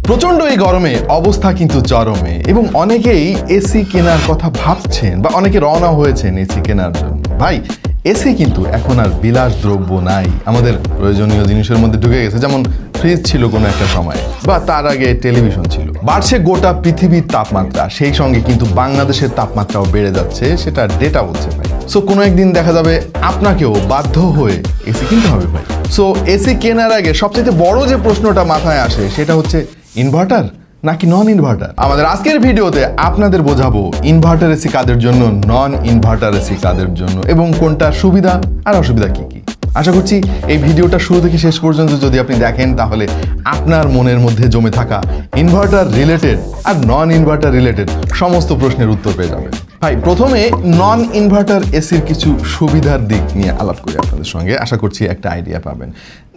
প্রচন্ড এই গরমে অবস্থা কিন্তু চরমে এবং অনেকেই এসি কেনার কথা ভাবছেন বা অনেকে রওনা হয়েছেন এসি কেনার জন্য। ভাই এসি কিন্তু এখন আর বিলাস দ্রব্য নাই, আমাদের প্রয়োজনীয় জিনিসের মধ্যে ঢুকে গেছে। যেমন ফ্রিজ ছিল কোনো একটা সময়, বা তার আগে টেলিভিশন ছিল। বাড়ছে গোটা পৃথিবীর তাপমাত্রা, সেই সঙ্গে কিন্তু বাংলাদেশের তাপমাত্রাও বেড়ে যাচ্ছে, সেটা ডেটা বলছে ভাই। সো কোনো একদিন দেখা যাবে আপনাকেও বাধ্য হয়ে এসি কিনতে হবে ভাই। সো এসি কেনার আগে সবচেয়ে বড় যে প্রশ্নটা মাথায় আসে সেটা হচ্ছে ইনভার্টার নাকি নন ইনভার্টার। আমাদের আজকের ভিডিওতে আপনাদের বোঝাবো ইনভার্টার এসি কাদের জন্য, নন ইনভার্টার এসি কাদের জন্য, এবং কোনটার সুবিধা আর অসুবিধা কি কি। আশা করছি এই ভিডিওটা শুরু থেকে শেষ পর্যন্ত যদি আপনি দেখেন তাহলে আপনার মনের মধ্যে জমে থাকা ইনভার্টার রিলেটেড আর নন ইনভার্টার রিলেটেড সমস্ত প্রশ্নের উত্তর পেয়ে যাবেন। ভাই প্রথমে নন ইনভার্টার এসির কিছু সুবিধার দিক নিয়ে আলাপ করি আপনাদের সঙ্গে, আশা করছি একটা আইডিয়া পাবেন।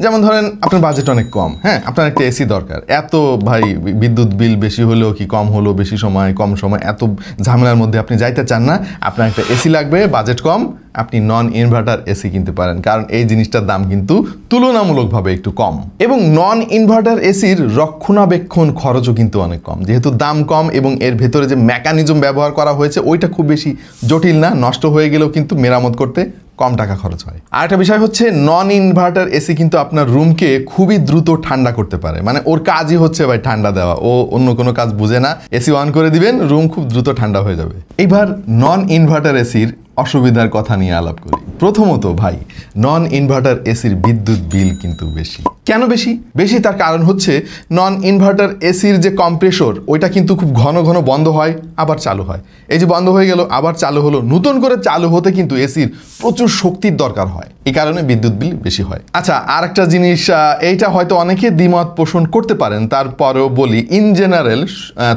যেমন ধরেন আপনার বাজেট অনেক কম, হ্যাঁ, আপনার একটা এসি দরকার। এত ভাই বিদ্যুৎ বিল বেশি হলেও কি কম হলো, বেশি সময় কম সময়, এত ঝামেলার মধ্যে আপনি যাইতে চান না, আপনার একটা এসি লাগবে, বাজেট কম, আপনি নন ইনভার্টার এসি কিনতে পারেন, কারণ এই জিনিসটার দাম কিন্তু তুলনামূলকভাবে একটু কম। এবং নন ইনভার্টার এসির রক্ষণাবেক্ষণ খরচও কিন্তু অনেক কম, যেহেতু দাম কম এবং এর ভেতরে যে মেকানিজম ব্যবহার করা হয়েছে ওইটা খুব বেশি জটিল না, নষ্ট হয়ে গেলেও কিন্তু মেরামত করতে কম টাকা খরচ হয়। আর একটা বিষয় হচ্ছে নন ইনভার্টার এসি কিন্তু আপনার রুমকে খুবই দ্রুত ঠান্ডা করতে পারে, মানে ওর কাজই হচ্ছে ভাই ঠান্ডা দেওয়া, ও অন্য কোনো কাজ বুঝে না, এসি অন করে দিবেন, রুম খুব দ্রুত ঠান্ডা হয়ে যাবে। এবার নন ইনভার্টার এসির অসুবিধার কথা নিয়ে আলাপ করি। প্রথমত ভাই নন ইনভার্টার এসির বিদ্যুৎ বিল কিন্তু বেশি। কেন বেশি? বেশি তার কারণ হচ্ছে নন ইনভার্টার এসির যে কম্প্রেসর ওইটা কিন্তু খুব ঘন ঘন বন্ধ হয় আবার চালু হয়। এই যে বন্ধ হয়ে গেল আবার চালু হলো, নতুন করে চালু হতে কিন্তু এসির প্রচুর শক্তির দরকার হয়, এই কারণে বিদ্যুৎ বিল বেশি হয়। আচ্ছা, আর একটা জিনিস, এইটা হয়তো অনেকে দ্বিমত পোষণ করতে পারেন, তারপরেও বলি ইন জেনারেল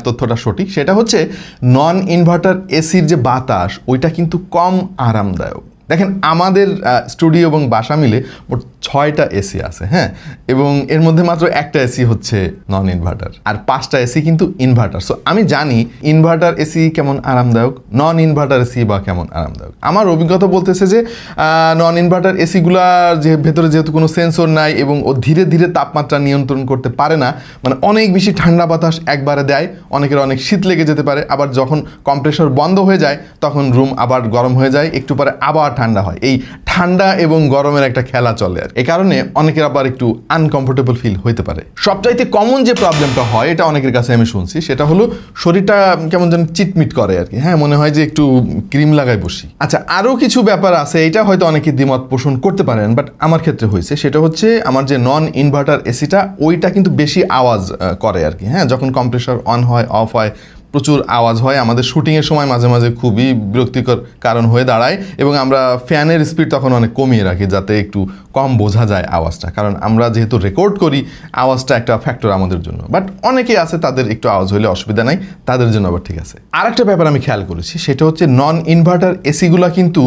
তথ্যটা সঠিক। সেটা হচ্ছে নন ইনভার্টার এসির যে বাতাস ওইটা কিন্তু কম আরামদায়ক। দেখেন আমাদের স্টুডিও এবং বাসা মিলে মোট 6টা এসি আছে, হ্যাঁ, এবং এর মধ্যে মাত্র একটা এসি হচ্ছে নন ইনভার্টার, আর 5টা এসি কিন্তু ইনভার্টার। সো আমি জানি ইনভার্টার এসি কেমন আরামদায়ক, নন ইনভার্টার এসি বা কেমন আরামদায়ক। আমার অভিজ্ঞতা বলতেছে যে নন ইনভার্টার এসিগুলার যে ভেতরে যেহেতু কোনো সেন্সর নাই এবং ও ধীরে ধীরে তাপমাত্রা নিয়ন্ত্রণ করতে পারে না, মানে অনেক বেশি ঠান্ডা বাতাস একবারে দেয়, অনেকের অনেক শীত লেগে যেতে পারে, আবার যখন কম্প্রেসর বন্ধ হয়ে যায় তখন রুম আবার গরম হয়ে যায়, একটু পরে আবার ঠান্ডা হয়। এই ঠান্ডা এবং গরমের একটা খেলা চলে, আর এই কারণে অনেকের আবার একটু আনকমফোর্টেবল ফিল হইতে পারে। সবচাইতে কমন যে প্রবলেমটা হয় এটা অনেকের কাছে আমি শুনছি, সেটা হলো শরীরটা কেমন যেন চিটমিট করে আর কি, হ্যাঁ, মনে হয় যে একটু ক্রিম লাগাই বসি। আচ্ছা, আরও কিছু ব্যাপার আছে, এটা হয়তো অনেকে দ্বিমত পোষণ করতে পারেন, বাট আমার ক্ষেত্রে হয়েছে। সেটা হচ্ছে আমার যে নন ইনভার্টার এসিটা ওইটা কিন্তু বেশি আওয়াজ করে আর কি, হ্যাঁ, যখন কম্প্রেসর অন হয় অফ হয় প্রচুর আওয়াজ হয়। আমাদের শুটিংয়ের সময় মাঝে মাঝে খুবই বিরক্তিকর কারণ হয়ে দাঁড়ায়, এবং আমরা ফ্যানের স্পিড তখন অনেক কমিয়ে রাখি যাতে একটু কম বোঝা যায় আওয়াজটা, কারণ আমরা যেহেতু রেকর্ড করি আওয়াজটা একটা ফ্যাক্টর আমাদের জন্য। বাট অনেকে আছে তাদের একটু আওয়াজ হলে অসুবিধা নাই, তাদের জন্য আবার ঠিক আছে। আর একটা ব্যাপার আমি খেয়াল করেছি, সেটা হচ্ছে নন ইনভার্টার এসিগুলা কিন্তু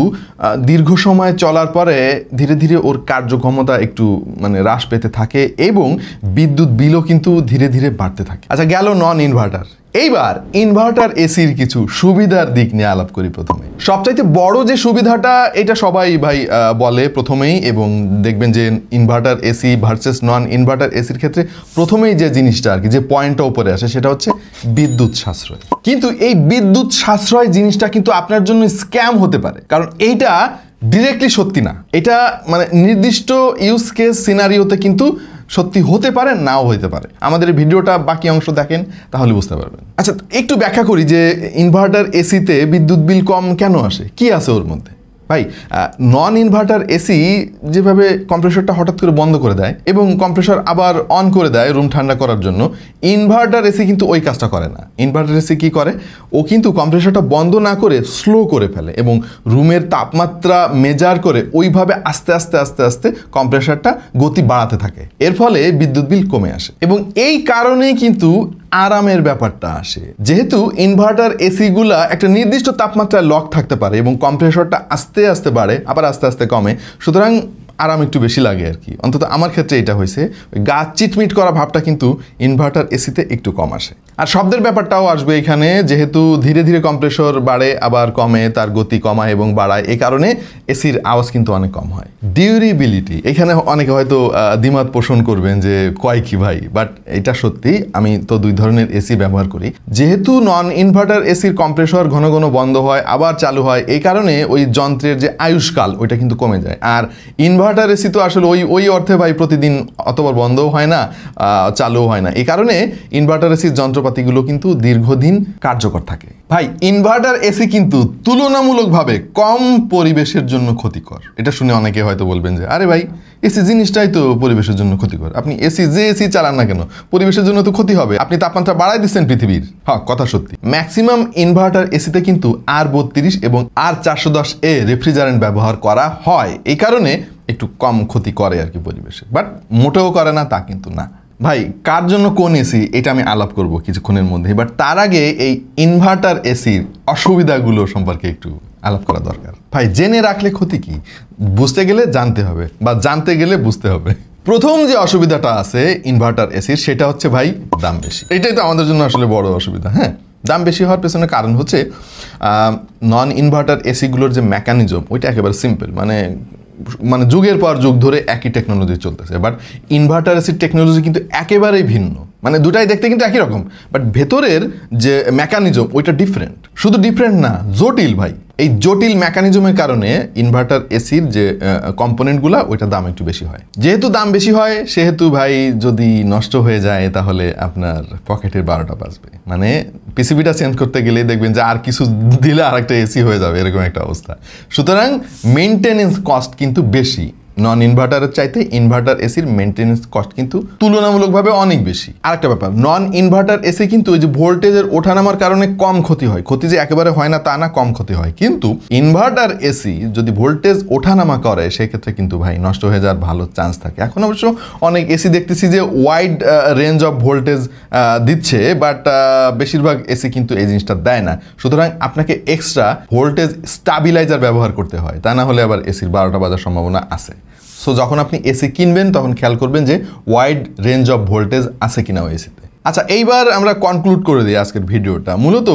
দীর্ঘ সময় চলার পরে ধীরে ধীরে ওর কার্যক্ষমতা একটু মানে হ্রাস পেতে থাকে এবং বিদ্যুৎ বিলও কিন্তু ধীরে ধীরে বাড়তে থাকে। আচ্ছা, গেল নন ইনভার্টার। এইবার ইনভার্টার এসির কিছু সুবিধার দিক নিয়ে আলাপ করি। প্রথমে সবচাইতে বড় যে সুবিধাটা, এটা সবাই ভাই বলে প্রথমেই, এবং দেখবেন যে ইনভার্টার এসি ভার্সেস নন ইনভার্টার এসির ক্ষেত্রে প্রথমেই যে জিনিসটা আর কি, যে পয়েন্টটা উপরে আসে সেটা হচ্ছে বিদ্যুৎ সাশ্রয়। কিন্তু এই বিদ্যুৎ সাশ্রয় জিনিসটা কিন্তু আপনার জন্য স্ক্যাম হতে পারে, কারণ এইটা ডিরেক্টলি সত্যি না। এটা মানে নির্দিষ্ট ইউজ কেস সিনারিওতে কিন্তু সত্যি হতে পারে, নাও হইতে পারে। আমাদের ভিডিওটা বাকি অংশ দেখেন তাহলে বুঝতে পারবেন। আচ্ছা, একটু ব্যাখ্যা করি যে ইনভার্টার এসিতে বিদ্যুৎ বিল কম কেন আসে, কি আছে ওর মধ্যে। ভাই নন ইনভার্টার এসি যেভাবে কম্প্রেসরটা হঠাৎ করে বন্ধ করে দেয় এবং কম্প্রেসর আবার অন করে দেয় রুম ঠান্ডা করার জন্য, ইনভার্টার এসি কিন্তু ওই কাজটা করে না। ইনভার্টার এসি কি করে, ও কিন্তু কম্প্রেসরটা বন্ধ না করে স্লো করে ফেলে এবং রুমের তাপমাত্রা মেজার করে ওইভাবে আস্তে আস্তে আস্তে আস্তে কম্প্রেসরটা গতি বাড়াতে থাকে, এর ফলে বিদ্যুৎ বিল কমে আসে। এবং এই কারণেই কিন্তু আরামের ব্যাপারটা আসে, যেহেতু ইনভার্টার এসিগুলা একটা নির্দিষ্ট তাপমাত্রায় লক থাকতে পারে এবং কম্প্রেসরটা আস্তে আস্তে বাড়ে আবার আস্তে আস্তে কমে, সুতরাং আরাম একটু বেশি লাগে আর কি, অন্তত আমার ক্ষেত্রে এটা হয়েছে। গা চিটমিট করা ভাবটা কিন্তু ইনভার্টার এসিতে একটু কম আসে। আর শব্দের ব্যাপারটাও আসবে এখানে, যেহেতু ধীরে ধীরে কম্প্রেসর বাড়ে আবার কমে, তার গতি কমায় এবং বাড়ায়, এই কারণে এসির আওয়াজ কিন্তু অনেক কম হয়। ডিউরেবিলিটি, এখানে অনেকে হয়তো দ্বিমত পোষণ করবেন যে কয় কি ভাই, বাট এটা সত্যি। আমি তো 2 ধরনের এসি ব্যবহার করি। যেহেতু নন ইনভার্টার এসির কম্প্রেসর ঘন ঘন বন্ধ হয় আবার চালু হয়, এই কারণে ওই যন্ত্রের যে আয়ুষ্কাল ওইটা কিন্তু কমে যায়। আর ইনভার্টার এসি তো আসলে ওই অর্থে ভাই প্রতিদিন অতবার বন্ধও হয় না, চালুও হয় না, এই কারণে ইনভার্টার এসির যন্ত্রপাতিগুলো কিন্তু দীর্ঘদিন কার্যকর থাকে। ভাই ইনভার্টার এসি কিন্তু তুলনামূলকভাবে কম পরিবেশের জন্য ক্ষতিকর। এটা শুনে অনেকে হয়তো বলবেন যে আরে ভাই এসি জিনিসটাই তো পরিবেশের জন্য ক্ষতিকর, আপনি এসি চালান না কেন, পরিবেশের জন্য তো ক্ষতি হবে, আপনি তাপমাত্রা বাড়াই দিচ্ছেন পৃথিবীর। হ্যাঁ, কথা সত্যি। ম্যাক্সিমাম ইনভার্টার এসিতে কিন্তু R32 এবং R410A রেফ্রিজারেন্ট ব্যবহার করা হয়, এই কারণে একটু কম ক্ষতি করে আর কি পরিবেশে, বাট মোটেও করে না তা কিন্তু না। ভাই কার জন্য কোন এসি এটা আমি আলাপ করব কিছুক্ষণের মধ্যে, বাট তার আগে এই ইনভার্টার এসির অসুবিধাগুলো সম্পর্কে একটু আলাপ করা দরকার। ভাই জেনে রাখলে ক্ষতি কি, বুঝতে গেলে জানতে হবে, বা জানতে গেলে বুঝতে হবে। প্রথম যে অসুবিধাটা আছে ইনভার্টার এসির, সেটা হচ্ছে ভাই দাম বেশি। এটাই তো আমাদের জন্য আসলে বড় অসুবিধা। হ্যাঁ, দাম বেশি হওয়ার পেছনে কারণ হচ্ছে নন ইনভার্টার এসিগুলোর যে মেকানিজম ওইটা একেবারে সিম্পল, মানে যুগের পর যুগ ধরে একই টেকনোলজি চলতেছে। বাট ইনভার্টার এসির টেকনোলজি কিন্তু একেবারেই ভিন্ন, মানে দুটাই দেখতে কিন্তু একই রকম, বাট ভেতরের যে মেকানিজম ওইটা ডিফারেন্ট। শুধু ডিফারেন্ট না, জটিল ভাই। এই জটিল মেকানিজমের কারণে ইনভার্টার এসির যে কম্পোনেন্টগুলো ওইটা দাম একটু বেশি হয়। যেহেতু দাম বেশি হয় সেহেতু ভাই যদি নষ্ট হয়ে যায় তাহলে আপনার পকেটের 12টা বাজবে। মানে পিসিবিটা চেঞ্জ করতে গেলে দেখবেন যে আর কিছু দিলে আর একটা এসি হয়ে যাবে, এরকম একটা অবস্থা। সুতরাং মেনটেনেন্স কস্ট কিন্তু বেশি। নন ইনভার্টারের চাইতে ইনভার্টার এসির মেনটেনেন্স কস্ট কিন্তু তুলনামূলকভাবে অনেক বেশি। আরেকটা ব্যাপার, নন ইনভার্টার এসি কিন্তু ওই যে ভোল্টেজের ওঠানামার কারণে কম ক্ষতি হয়। ক্ষতি যে একেবারে হয় না তা না, কম ক্ষতি হয়। কিন্তু ইনভার্টার এসি যদি ভোল্টেজ ওঠানামা করে সেক্ষেত্রে কিন্তু ভাই নষ্ট হয়ে যাওয়ার ভালো চান্স থাকে। এখন অবশ্য অনেক এসি দেখতেছি যে ওয়াইড রেঞ্জ অফ ভোল্টেজ দিচ্ছে, বাট বেশিরভাগ এসি কিন্তু এই জিনিসটা দেয় না। সুতরাং আপনাকে এক্সট্রা ভোল্টেজ স্টাবিলাইজার ব্যবহার করতে হয়, তা না হলে আবার এসির 12টা বাজার সম্ভাবনা আছে। সো যখন আপনি এসি কিনবেন তখন খেয়াল করবেন যে ওয়াইড রেঞ্জ অফ ভোল্টেজ আছে কিনা ওই এসিতে। আচ্ছা, এইবার আমরা কনক্লুড করে দিই আজকের ভিডিওটা। মূলত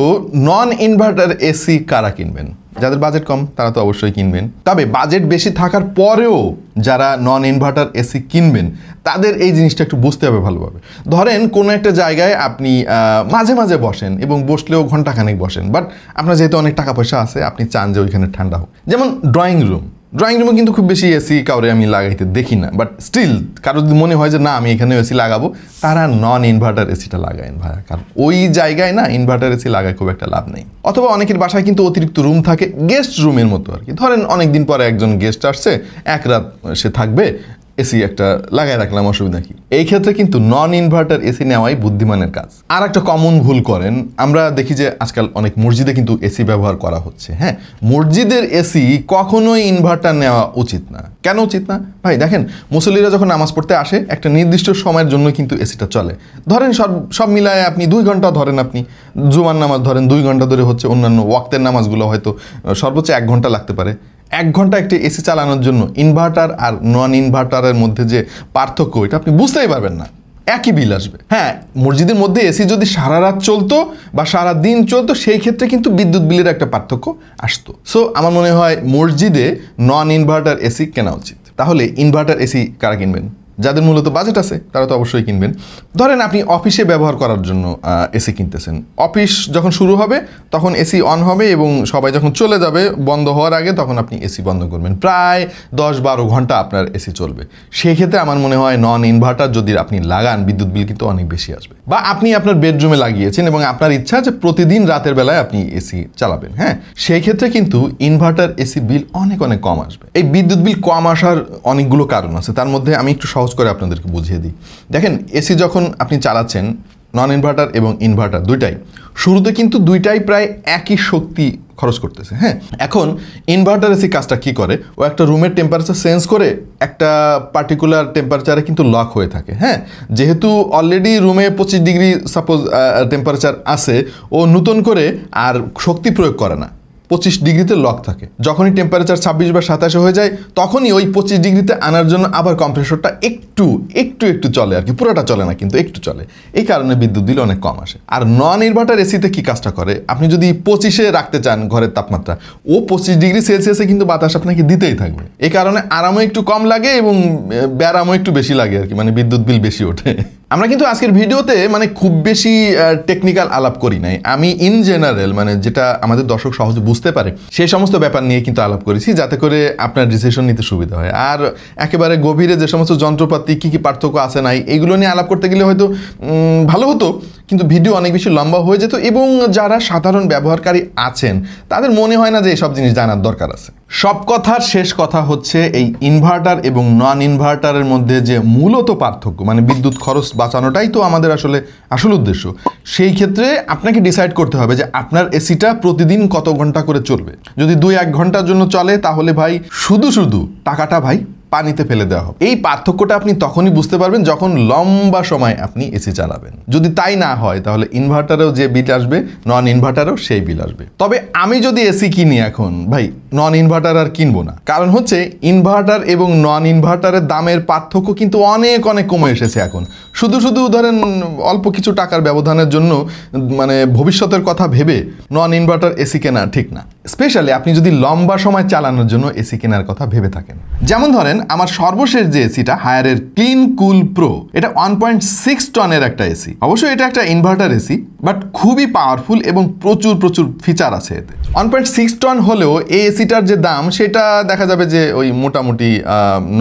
নন ইনভার্টার এসি কারা কিনবেন? যাদের বাজেট কম তারা তো অবশ্যই কিনবেন, তবে বাজেট বেশি থাকার পরেও যারা নন ইনভার্টার এসি কিনবেন তাদের এই জিনিসটা একটু বুঝতে হবে ভালোভাবে। ধরেন কোনো একটা জায়গায় আপনি মাঝে মাঝে বসেন এবং বসলেও ঘন্টাখানেক বসেন, বাট আপনার যেহেতু অনেক টাকা পয়সা আছে আপনি চান যে ওইখানে ঠান্ডা হোক। যেমন ড্রয়িং রুমে কিন্তু খুব বেশি এসি কাউরে আমি লাগাইতে দেখি না, বাট স্টিল কারো যদি মনে হয় যে না আমি এখানে এসি লাগাবো, তারা নন ইনভার্টার এসিটা লাগায়েন ভাইয়া, কারণ ওই জায়গায় না ইনভার্টার এসি লাগায় খুব একটা লাভ নেই। অথবা অনেকের বাসায় কিন্তু অতিরিক্ত রুম থাকে, গেস্ট রুমের মতো আর কি। ধরেন অনেকদিন পরে একজন গেস্ট আসছে, এক রাত সে থাকবে, এসি একটা লাগাই রাখলাম, অসুবিধা কি? এই ক্ষেত্রে কিন্তু নন ইনভার্টার এসি নেওয়াই বুদ্ধিমানের কাজ। আর একটা কমন ভুল করেন, আমরা দেখি যে আজকাল অনেক মসজিদে কিন্তু এসি ব্যবহার করা হচ্ছে। হ্যাঁ, মসজিদের এসি কখনোই ইনভার্টার নেওয়া উচিত না। কেন উচিত না ভাই? দেখেন, মুসল্লিরা যখন নামাজ পড়তে আসে একটা নির্দিষ্ট সময়ের জন্য কিন্তু এসিটা চলে। ধরেন সব মিলায় আপনি 2 ঘন্টা ধরেন, আপনি জুমার নামাজ ধরেন 2 ঘন্টা ধরে হচ্ছে, অন্যান্য ওয়াক্তের নামাজগুলো হয়তো সর্বোচ্চ 1 ঘন্টা লাগতে পারে। 1 ঘন্টা একটি এসি চালানোর জন্য ইনভার্টার আর নন ইনভার্টারের মধ্যে যে পার্থক্য এটা আপনি বুঝতেই পারবেন না, একই বিল আসবে। হ্যাঁ, মসজিদের মধ্যে এসি যদি সারা রাত চলতো বা সারা দিন চলতো সেই ক্ষেত্রে কিন্তু বিদ্যুৎ বিলের একটা পার্থক্য আসতো। সো আমার মনে হয় মসজিদে নন ইনভার্টার এসি কেনা উচিত। তাহলে ইনভার্টার এসি কারা কিনবেন? যাদের মূলত বাজেট আছে তারা তো অবশ্যই কিনবেন। ধরেন আপনি অফিসে ব্যবহার করার জন্য এসি কিনতেছেন, অফিস যখন শুরু হবে তখন এসি অন হবে এবং সবাই যখন চলে যাবে বন্ধ হওয়ার আগে তখন আপনি এসি বন্ধ করবেন। প্রায় 10-12 ঘন্টা আপনার এসি চলবে। সেই ক্ষেত্রে আমার মনে হয় নন ইনভার্টার যদি আপনি লাগান বিদ্যুৎ বিল কিন্তু অনেক বেশি আসবে। বা আপনি আপনার বেডরুমে লাগিয়েছেন এবং আপনার ইচ্ছা যে প্রতিদিন রাতের বেলায় আপনি এসি চালাবেন, হ্যাঁ, সেই ক্ষেত্রে কিন্তু ইনভার্টার এসি বিল অনেক কম আসবে। এই বিদ্যুৎ বিল কম আসার অনেকগুলো কারণ আছে, তার মধ্যে আমি একটু সহজ করে আপনাদেরকে বুঝিয়ে দিই। দেখেন, এসি যখন আপনি চালাচ্ছেন নন ইনভার্টার এবং ইনভার্টার দুইটাই শুরুতে কিন্তু দুইটাই প্রায় একই শক্তি খরচ করতেছে। হ্যাঁ, এখন ইনভার্টার এসি কাজটা কি করে, ও একটা রুমের টেম্পারেচার সেন্স করে একটা পার্টিকুলার টেম্পারেচারে কিন্তু লক হয়ে থাকে। হ্যাঁ, যেহেতু অলরেডি রুমে 25 ডিগ্রি সাপোজ টেম্পারেচার আছে, ও নতুন করে আর শক্তি প্রয়োগ করে না। 25 ডিগ্রিতে লক থাকে। যখনই টেম্পারেচার 26 বা 27 হয়ে যায় তখনই ওই 25 ডিগ্রিতে আনার জন্য আবার কম্প্রেসরটা একটু চলে আর কি, পুরোটা চলে না কিন্তু একটু চলে। এই কারণে বিদ্যুৎ বিল অনেক কম আসে। আর নন ইনভার্টার এসিতে কি কাজটা করে, আপনি যদি 25-এ রাখতে চান ঘরের তাপমাত্রা, ও 25 ডিগ্রি সেলসিয়াসে কিন্তু বাতাস আপনাকে দিতেই থাকবে। এই কারণে আরামও একটু কম লাগে এবং ব্যারামও একটু বেশি লাগে আর কি, মানে বিদ্যুৎ বিল বেশি ওঠে। আমরা কিন্তু আজকের ভিডিওতে মানে খুব বেশি টেকনিক্যাল আলাপ করি নাই, আমি ইন জেনারেল মানে যেটা আমাদের দর্শক সহজে বুঝতে পারে সেই সমস্ত ব্যাপার নিয়ে কিন্তু আলাপ করেছি, যাতে করে আপনার ডিসিশন নিতে সুবিধা হয়। আর একেবারে গভীরে যে সমস্ত যন্ত্রপাতি কী কী পার্থক্য আছে নাই এইগুলো নিয়ে আলাপ করতে গেলে হয়তো ভালো হতো, কিন্তু ভিডিও অনেক বেশি লম্বা হয়ে যেত এবং যারা সাধারণ ব্যবহারকারী আছেন তাদের মনে হয় না যে এসব জিনিস জানার দরকার আছে। সব কথার শেষ কথা হচ্ছে এই ইনভার্টার এবং নন ইনভার্টারের মধ্যে যে মূলত পার্থক্য, মানে বিদ্যুৎ খরচ বাঁচানোটাই তো আমাদের আসল উদ্দেশ্য। সেই ক্ষেত্রে আপনাকে ডিসাইড করতে হবে যে আপনার এসিটা প্রতিদিন কত ঘন্টা করে চলবে। যদি 2-1 ঘন্টার জন্য চলে তাহলে ভাই শুধু টাকাটা ভাই পানিতে ফেলে দেওয়া হবে। এই পার্থক্যটা আপনি তখনই বুঝতে পারবেন যখন লম্বা সময় আপনি এসি চালাবেন। যদি তাই না হয় তাহলে ইনভার্টারেও যে বিল আসবে, নন ইনভার্টারেও সেই বিল আসবে। তবে আমি যদি এসি কিনি এখন ভাই, নন ইনভার্টার আর কিনবো না। কারণ হচ্ছে ইনভার্টার এবং নন ইনভার্টারের দামের পার্থক্য কিন্তু অনেক কমে এসেছে এখন। শুধু ধরেন অল্প কিছু টাকার ব্যবধানের জন্য মানে ভবিষ্যতের কথা ভেবে নন ইনভার্টার এসি কেনা ঠিক না। স্পেশালি আপনি যদি লম্বা সময় চালানোর জন্য এসি কেনার কথা ভেবে থাকেন। যেমন ধরেন আমার সর্বশেষ যে এসিটা হায়ারের ক্লিন কুল প্রো, এটা 1.6 টনের একটা এসি। অবশ্যই এটা একটা ইনভার্টার এসি, বাট খুবই পাওয়ারফুল এবং প্রচুর ফিচার আছে এতে। 1.6 টন হলেও এই এসিটার যে দাম সেটা দেখা যাবে যে ওই মোটামুটি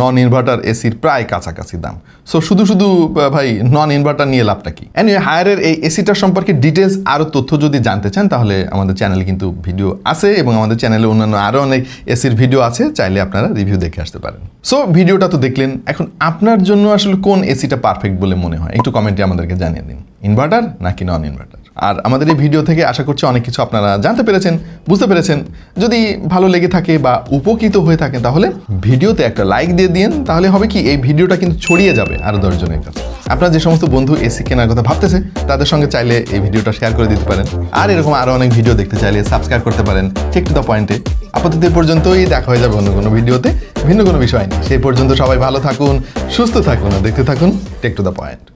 নন ইনভার্টার এসির প্রায় কাছাকাছি দাম। সো শুধু ভাই নন ইনভার্টার নিয়ে লাভটা কি? এনিওয়ে, হায়ারের এই এসিটার সম্পর্কে ডিটেলস আরও তথ্য যদি জানতে চান তাহলে আমাদের চ্যানেলে কিন্তু ভিডিও আছে এবং আমাদের চ্যানেলে অন্যান্য আরও অনেক এসির ভিডিও আছে, চাইলে আপনারা রিভিউ দেখে আসতে পারেন। সো ভিডিওটা তো দেখলেন, এখন আপনার জন্য আসলে কোন এসিটা পারফেক্ট বলে মনে হয় একটু কমেন্টে আমাদেরকে জানিয়ে দিন, ইনভার্টার নাকি নন ইনভার্টার। আর আমাদের এই ভিডিও থেকে আশা করছি অনেক কিছু আপনারা জানতে পেরেছেন, বুঝতে পেরেছেন। যদি ভালো লেগে থাকে বা উপকৃত হয়ে থাকেন তাহলে ভিডিওতে একটা লাইক দিয়ে দিন, তাহলে হবে কি এই ভিডিওটা কিন্তু ছড়িয়ে যাবে আরও 10 জনের কাছে। আপনার যে সমস্ত বন্ধু এসি কেনার কথা ভাবতেছে তাদের সঙ্গে চাইলে এই ভিডিওটা শেয়ার করে দিতে পারেন। আর এরকম আরও অনেক ভিডিও দেখতে চাইলে সাবস্ক্রাইব করতে পারেন ঠিক টু দ্য পয়েন্টে। আপাতত এই পর্যন্তই, দেখা হয়ে যাবে অন্য কোনো ভিডিওতে ভিন্ন কোনো বিষয় নিয়ে। সেই পর্যন্ত সবাই ভালো থাকুন, সুস্থ থাকুন আর দেখতে থাকুন টেক টু দ্য পয়েন্ট।